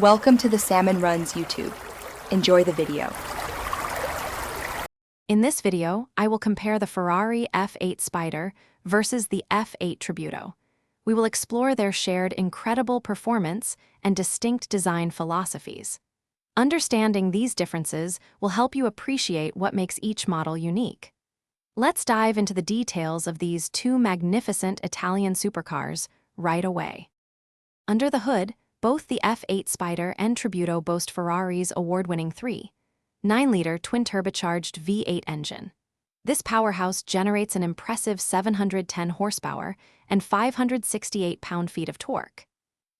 Welcome to the Salmon Runs YouTube. Enjoy the video. In this video, I will compare the Ferrari F8 Spider versus the F8 Tributo. We will explore their shared incredible performance and distinct design philosophies. Understanding these differences will help you appreciate what makes each model unique. Let's dive into the details of these two magnificent Italian supercars right away. Under the hood, both the F8 Spider and Tributo boast Ferrari's award-winning 3.9-liter twin-turbocharged V8 engine. This powerhouse generates an impressive 710 horsepower and 568 pound-feet of torque.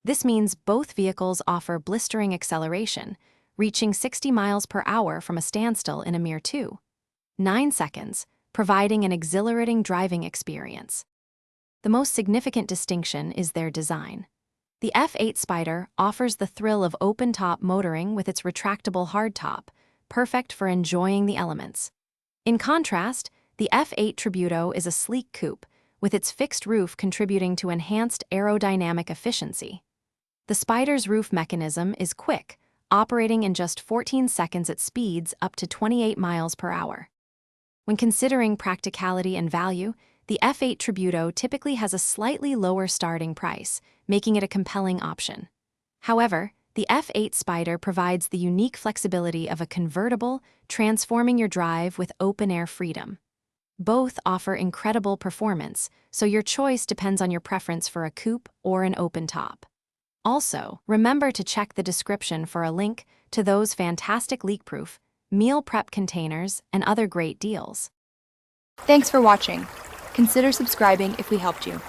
This means both vehicles offer blistering acceleration, reaching 60 miles per hour from a standstill in a mere 2.9 seconds, providing an exhilarating driving experience. The most significant distinction is their design. The F8 Spider offers the thrill of open-top motoring with its retractable hardtop, perfect for enjoying the elements. In contrast, the F8 Tributo is a sleek coupe, with its fixed roof contributing to enhanced aerodynamic efficiency. The Spider's roof mechanism is quick, operating in just 14 seconds at speeds up to 28 miles per hour. When considering practicality and value, the F8 Tributo typically has a slightly lower starting price, making it a compelling option. However, the F8 Spider provides the unique flexibility of a convertible, transforming your drive with open-air freedom. Both offer incredible performance, so your choice depends on your preference for a coupe or an open top. Also, remember to check the description for a link to those fantastic leak-proof, meal prep containers, and other great deals. Thanks for watching. Consider subscribing if we helped you.